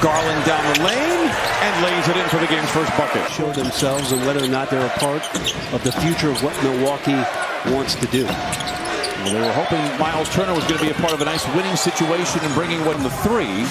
Garland down the lane and lays it in for the game's first bucket. Show themselves and whether or not they're a part of the future of what Milwaukee wants to do. Well, they were hoping Miles Turner was going to be a part of a nice winning situation and bringing one to three.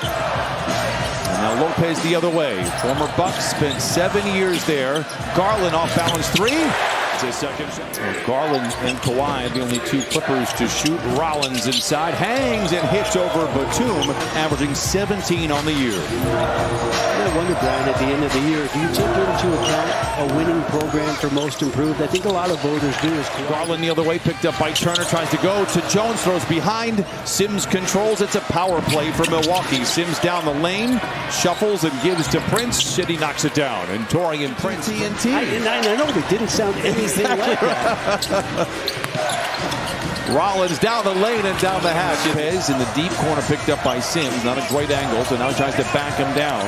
And now Lopez the other way. Former Bucks, spent 7 years there. Garland off balance three. It's his second shot. Well, Garland and Kawhi, the only two Clippers to shoot. Rollins inside, hangs and hits over Batum, averaging 17 on the year. I wonder, Brian, at the end of the year, do you take into account a winning program for most improved? I think a lot of voters do. Garland the other way, picked up by Turner, tries to go to Jones, throws behind. Sims controls. It's a power play for Milwaukee. Sims down the lane, shuffles and gives to Prince. City knocks it down. And Torian Prince. TNT. I know it didn't sound anything like that. Rollins down the lane and down the hatch. Lopez in the deep corner, picked up by Sims. Not a great angle, so now he tries to back him down.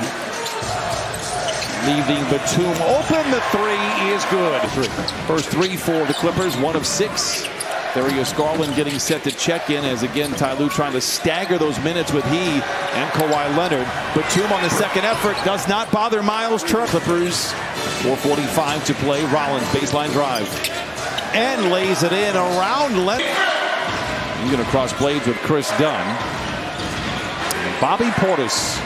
Leaving Batum open. The three is good. First three for the Clippers, 1 of 6. Darius Garland getting set to check in as again Ty Lue trying to stagger those minutes with he and Kawhi Leonard. Batum on the second effort does not bother Miles Turner. Clippers 4:45 to play. Rollins baseline drive and lays it in around Leonard. He's going to cross blades with Chris Dunn. And Bobby Portis,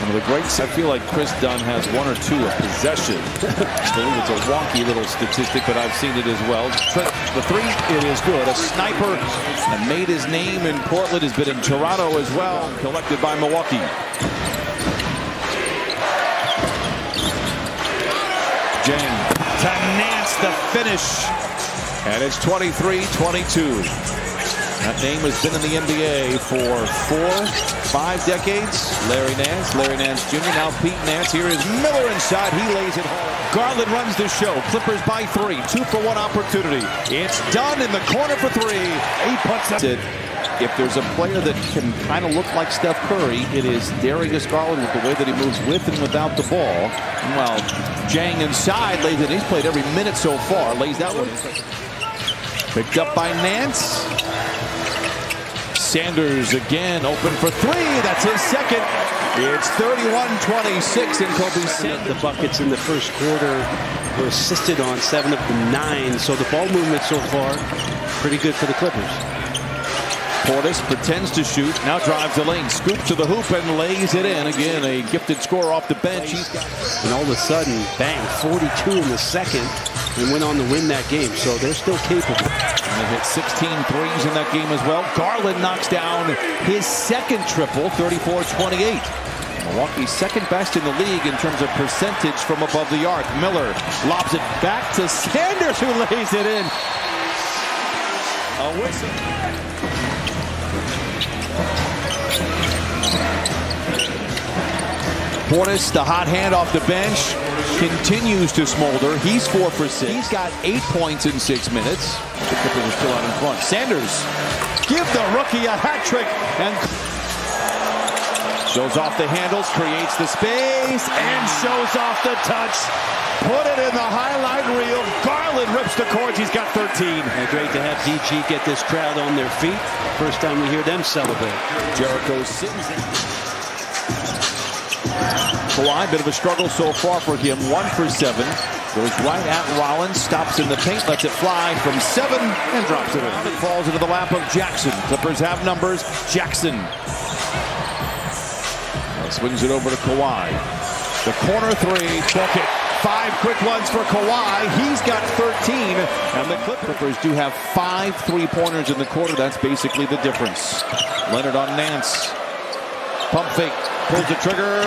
one of the greats. I feel like Chris Dunn has 1 or 2 of possession. I believe it's a wonky little statistic, but I've seen it as well. The three, it is good. A sniper that made his name in Portland, has been in Toronto as well. Collected by Milwaukee. Jang to Nance, the finish. And it's 23-22. That name has been in the NBA for 4-5 decades. Larry Nance Jr. Now Pete Nance. Here is Miller inside. He lays it home. Garland runs the show. Clippers by 3. 2-for-1 opportunity. It's done in the corner for 3. He puts it. If there's a player that can kind of look like Steph Curry, it is Darius Garland with the way that he moves with and without the ball. Well, Jang inside lays it. He's played every minute so far. Lays that one. Picked up by Nance. Sanders again open for 3. That's his second. It's 31-26 in Kobe Sanders. The buckets in the first quarter were assisted on 7 of the 9. So the ball movement so far pretty good for the Clippers. Portis pretends to shoot. Now drives the lane. Scoop to the hoop and lays it in. Again, a gifted scorer off the bench. And all of a sudden, bang, 42 in the second. And went on to win that game. So they're still capable. And they hit 16 threes in that game as well. Garland knocks down his second triple, 34-28. Milwaukee's second best in the league in terms of percentage from above the arc. Miller lobs it back to Sanders, who lays it in. A whistle. Portis, the hot hand off the bench, continues to smolder. He's 4 for 6. He's got 8 points in 6 minutes. The Clippers are still out in front. Sanders, give the rookie a hat trick and shows off the handles, creates the space, and shows off the touch. Put it in the highlight reel. Garland rips the cords. He's got 13. And great to have DG get this crowd on their feet. First time we hear them celebrate. Jericho sings it. Kawhi, bit of a struggle so far for him. 1 for 7. Goes right at Rollins. Stops in the paint. Lets it fly from 7 and drops it in. It falls into the lap of Jackson. Clippers have numbers. Jackson swings it over to Kawhi. The corner 3. Took it. 5 quick ones for Kawhi. He's got 13. And the Clippers do have 5 3-pointers in the quarter. That's basically the difference. Leonard on Nance. Pump fake. Pulls the trigger.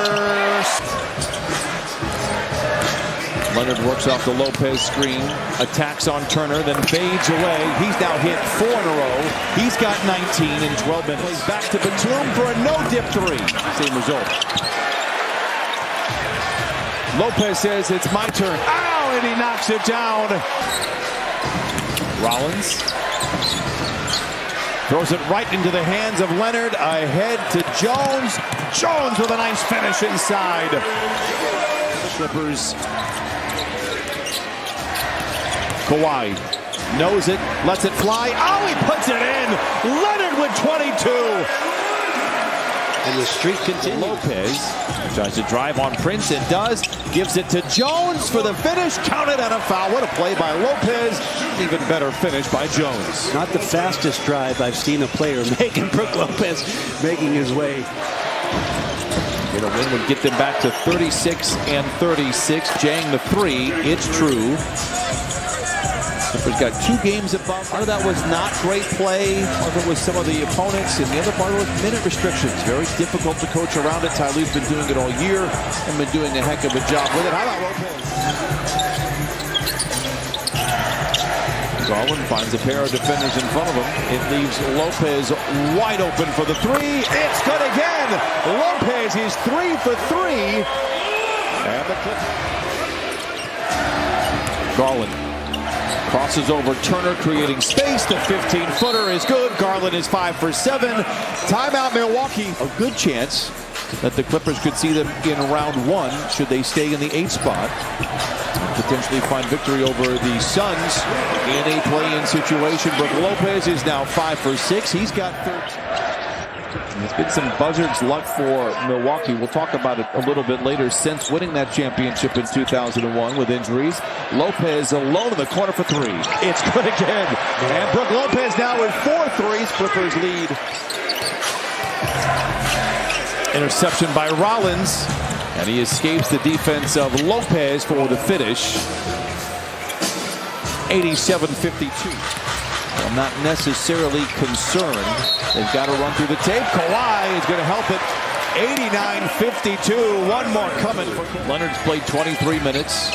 Leonard works off the Lopez screen. Attacks on Turner, then fades away. He's now hit 4 in a row. He's got 19 in 12 minutes. Plays back to Batum for a no-dip 3. Same result. Lopez says, it's my turn. Ow! And he knocks it down. Rollins throws it right into the hands of Leonard. Ahead to Jones. Jones with a nice finish inside. Clippers. Kawhi knows it, lets it fly. Oh, he puts it in. Leonard with 22. And the streak continues. Lopez tries to drive on Prince and does. Gives it to Jones for the finish. Counted and a foul. What a play by Lopez. Even better finish by Jones. Not the fastest drive I've seen a player make, and Brook Lopez making his way. A win would get them back to 36 and 36. Jang the three. It's true. Clippers got 2 games above. Part of that was not great play. Part of it was some of the opponents, and the other part was minute restrictions. Very difficult to coach around it. Ty Lue's been doing it all year and been doing a heck of a job with it. How about Lopez? Garland finds a pair of defenders in front of him. It leaves Lopez wide open for the three. It's good again. Lopez is 3 for 3. And the Garland crosses over Turner, creating space. The 15-footer is good. Garland is 5 for 7. Timeout, Milwaukee. A good chance that the Clippers could see them in round 1 should they stay in the 8th spot. Potentially find victory over the Suns in a play-in situation. Brook Lopez is now 5 for 6. He's got 13. It's been some buzzards luck for Milwaukee. We'll talk about it a little bit later. Since winning that championship in 2001 with injuries, Lopez alone in the corner for 3. It's good again. And Brook Lopez now with 4 threes. Clippers lead. Interception by Rollins. And he escapes the defense of Lopez for the finish. 87-52. I'm not necessarily concerned. They've got to run through the tape. Kawhi is going to help it. 89-52. One more coming. Leonard's played 23 minutes.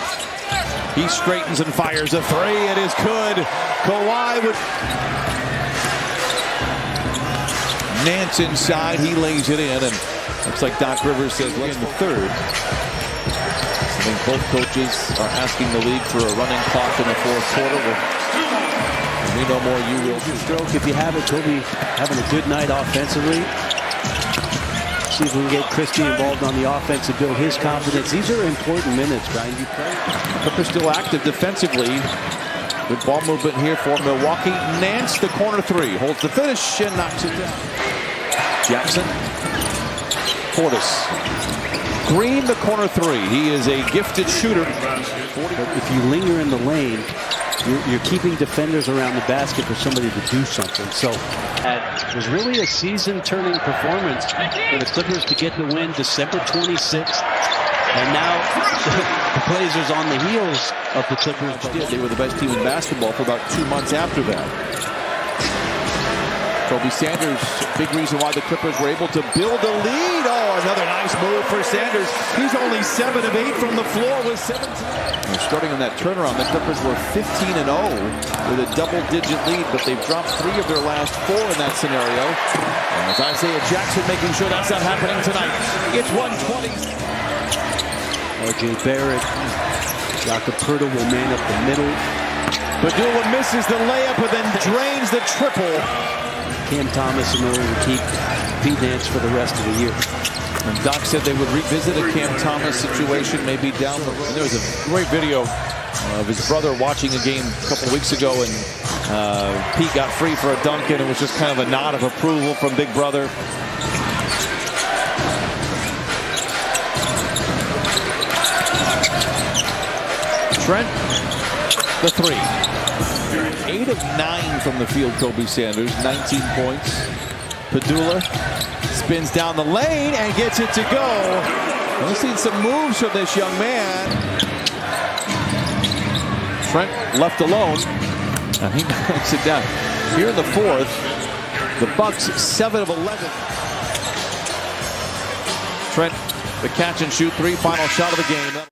He straightens and fires a 3. It is good. Kawhi with Nance inside. He lays it in, and looks like Doc Rivers says we're in the 3rd. I think both coaches are asking the league for a running clock in the 4th quarter. We know more, you will. Stroke, if you have it, Kobe having a good night offensively. See if we can get Christie involved on the offense to build his confidence. These are important minutes, Brian. You play. Clippers still active defensively. Good ball movement here for Milwaukee. Nance, the corner 3, holds the finish and knocks it down. Jackson. Portis. Green, the corner 3. He is a gifted shooter. But if you linger in the lane, you're keeping defenders around the basket for somebody to do something. So it was really a season-turning performance for the Clippers to get the win December 26th. And now the Blazers on the heels of the Clippers. They were the best team in basketball for about 2 months after that. Kobe Sanders, big reason why the Clippers were able to build a lead. Oh, another nice move for Sanders. He's only 7 of 8 from the floor with 17. Starting on that turnaround, the Clippers were 15-0 with a double-digit lead, but they've dropped 3 of their last 4 in that scenario. And as Isaiah Jackson making sure that's not happening tonight. It's 120. R.J. Barrett, Jakob Poeltl will man up the middle. Padula misses the layup and then drains the triple. Cam Thomas in order to keep Pete Nance for the rest of the year. And Doc said they would revisit a Cam Thomas situation maybe down the road. There was a great video of his brother watching a game a couple of weeks ago, and Pete got free for a dunk, and it was just kind of a nod of approval from Big Brother. Trent, the 3. 8 of 9 from the field, Kobe Sanders, 19 points. Padula spins down the lane and gets it to go. We've seen some moves from this young man. Trent left alone, and he knocks it down. Here in the 4th, the Bucks 7 of 11. Trent, the catch and shoot 3, final shot of the game.